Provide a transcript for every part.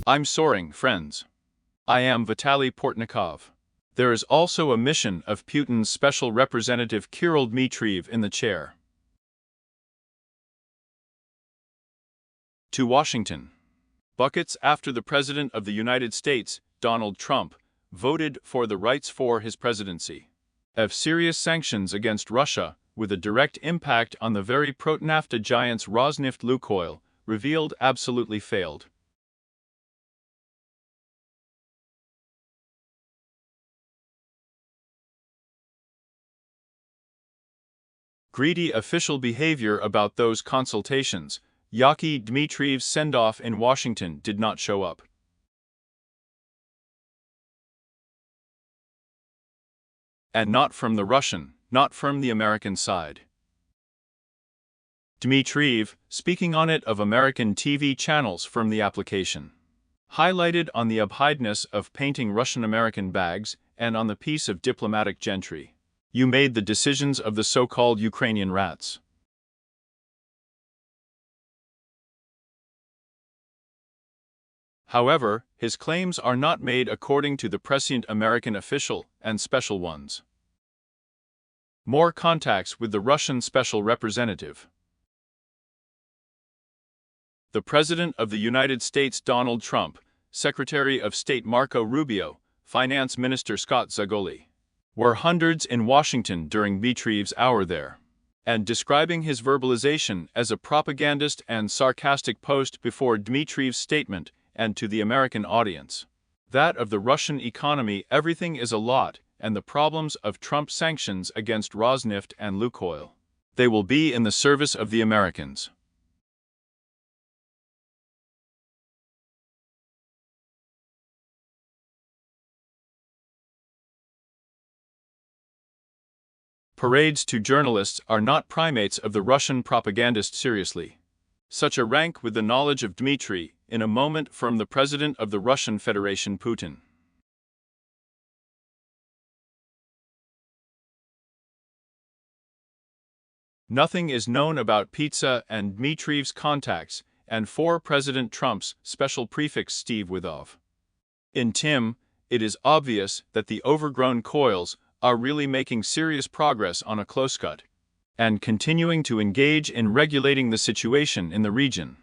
I'm soaring, friends. I am Vitaly Portnikov. There is also a mission of Putin's special representative Kirill Dmitriev in the chair. To Washington. Buckets after the President of the United States, Donald Trump, voted for the rights for his presidency of serious sanctions against Russia, with a direct impact on the very pro-NAFTA giants Rosneft Lukoil, revealed absolutely failed. Greedy official behavior about those consultations. Yaki Dmitriev's send-off in Washington did not show up. And not from the Russian, not from the American side. Dmitriev, speaking on it of American TV channels from the application, highlighted on the abhidness of painting Russian-American bags and on the piece of diplomatic gentry. You made the decisions of the so-called Ukrainian rats. However, his claims are not made according to the prescient American official and special ones. More contacts with the Russian special representative. The President of the United States Donald Trump, Secretary of State Marco Rubio, Finance Minister Scott Zagoli were hundreds in Washington during Dmitriev's hour there, and describing his verbalization as a propagandist and sarcastic post before Dmitriev's statement and to the American audience. That of the Russian economy, everything is a lot, and the problems of Trump's sanctions against Rosneft and Lukoil. They will be in the service of the Americans. Parades to journalists are not primates of the Russian propagandist seriously. Such a rank with the knowledge of Dmitry, in a moment from the President of the Russian Federation Putin. Nothing is known about Pizza and Dmitriev's contacts, and for President Trump's special prefix Steve Withov. In Tim, it is obvious that the overgrown coils are really making serious progress on a close cut, and continuing to engage in regulating the situation in the region.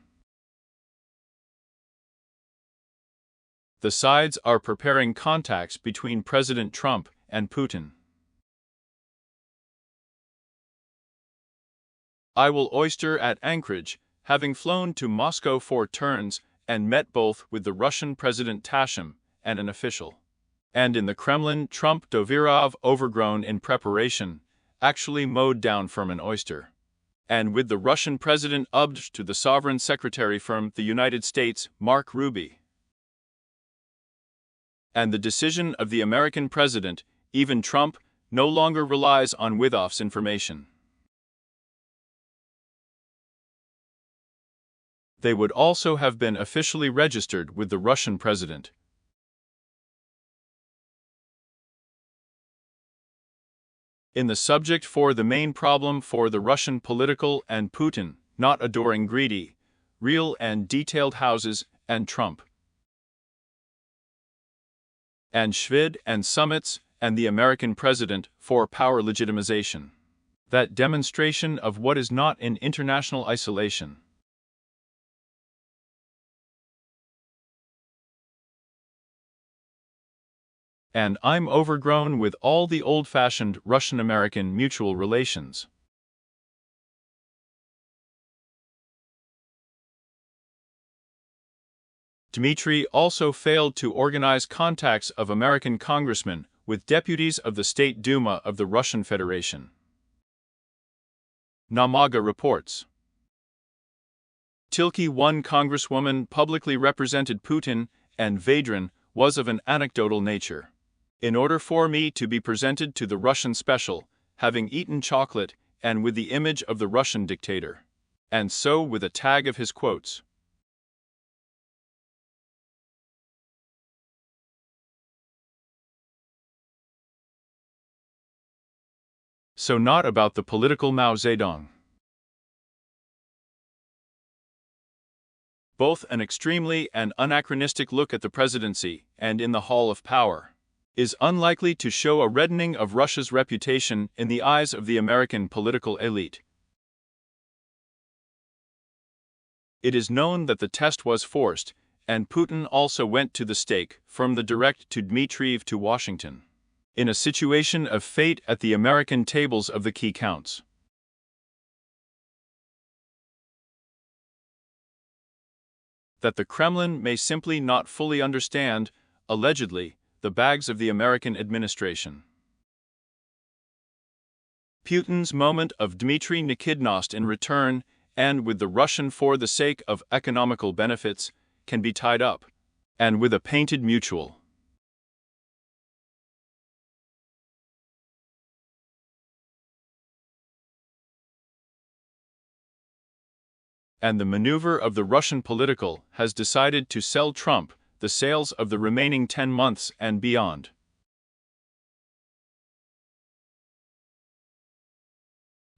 The sides are preparing contacts between President Trump and Putin. I will oyster at Anchorage, having flown to Moscow 4 turns and met both with the Russian President Tashin and an official. And in the Kremlin, Trump Dovirov, overgrown in preparation, actually mowed down from an oyster. And with the Russian President Ubd to the Sovereign Secretary from the United States, Mark Ruby. And the decision of the American President, even Trump, no longer relies on Withov's information. They would also have been officially registered with the Russian President. In the subject for the main problem for the Russian political and Putin, not adoring greedy, real and detailed houses and Trump. And Schvid and summits and the American president for power legitimization. That demonstration of what is not in international isolation. And I'm overgrown with all the old-fashioned Russian-American mutual relations. Dmitry also failed to organize contacts of American congressmen with deputies of the State Duma of the Russian Federation. Namaga reports. Tilky, one congresswoman publicly represented Putin and Vedran, was of an anecdotal nature. In order for me to be presented to the Russian special, having eaten chocolate and with the image of the Russian dictator. And so with a tag of his quotes. So not about the political Mao Zedong. both an extremely and anachronistic look at the presidency and in the Hall of Power, is unlikely to show a reddening of Russia's reputation in the eyes of the American political elite. It is known that the test was forced, and Putin also went to the stake from the direct to Dmitriev to Washington, in a situation of fate at the American tables of the key counts. That the Kremlin may simply not fully understand, allegedly, the bags of the American administration. Putin's moment of Dmitry Nikidinost in return, and with the Russian for the sake of economical benefits, can be tied up, and with a painted mutual. And the maneuver of the Russian political has decided to sell Trump the sales of the remaining 10 months and beyond.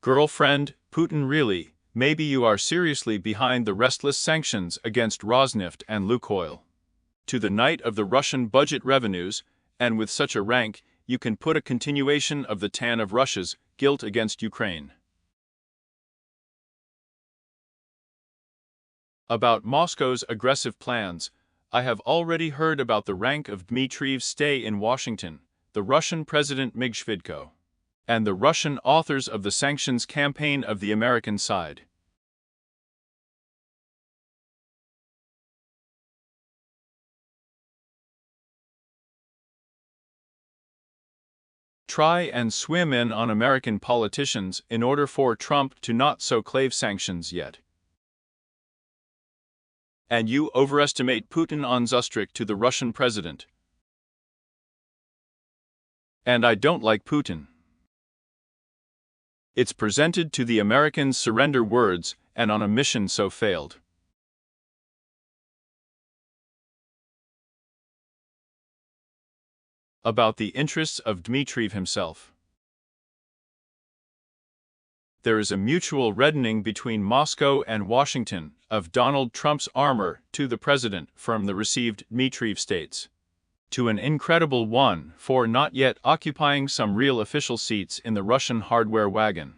Girlfriend, Putin really, maybe you are seriously behind the restless sanctions against Rosneft and Lukoil. To the night of the Russian budget revenues, and with such a rank, you can put a continuation of the tan of Russia's guilt against Ukraine. About Moscow's aggressive plans, I have already heard about the rank of Dmitriev's stay in Washington, the Russian President Migshvidko, and the Russian authors of the sanctions campaign of the American side. Try and swim in on American politicians in order for Trump to not so clave sanctions yet. And you overestimate Putin on Zustrik to the Russian president. And I don't like Putin. It's presented to the Americans surrender words, and on a mission so failed. About the interests of Dmitriev himself. There is a mutual reddening between Moscow and Washington of Donald Trump's armor to the president from the received Dmitriev states, to an incredible one for not yet occupying some real official seats in the Russian hardware wagon.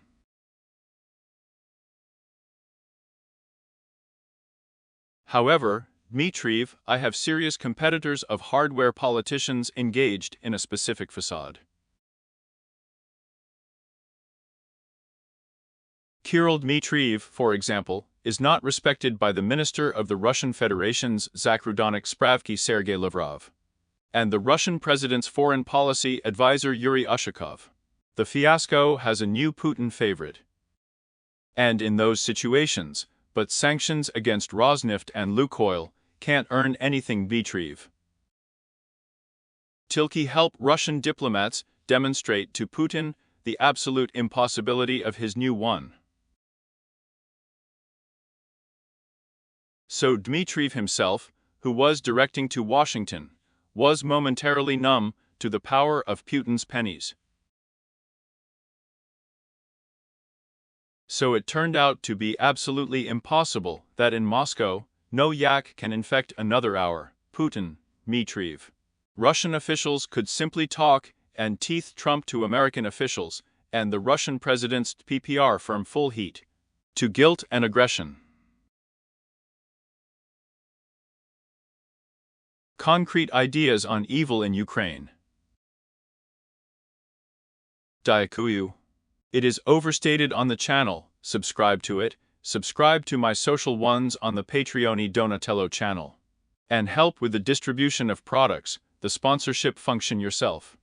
However, Dmitriev, I have serious competitors of hardware politicians engaged in a specific facade. Kirill Dmitriev, for example, is not respected by the Minister of the Russian Federation's Zakrudonik Spravki Sergei Lavrov, and the Russian President's foreign policy advisor Yuri Ushakov. The fiasco has a new Putin favorite. And in those situations, but sanctions against Rosneft and Lukoil can't earn anything Dmitriev. Tilky help Russian diplomats demonstrate to Putin the absolute impossibility of his new one. So Dmitriev himself, who was directing to Washington, was momentarily numb to the power of Putin's pennies. So it turned out to be absolutely impossible that in Moscow, no yak can infect another hour, Putin, Dmitriev. Russian officials could simply talk and teeth Trump to American officials, and the Russian president's PPR from full heat to guilt and aggression. Concrete ideas on evil in Ukraine. Dyakuyu. It is overstated on the channel, subscribe to it, subscribe to my social ones on the Patreon Donatello channel, and help with the distribution of products, the sponsorship function yourself.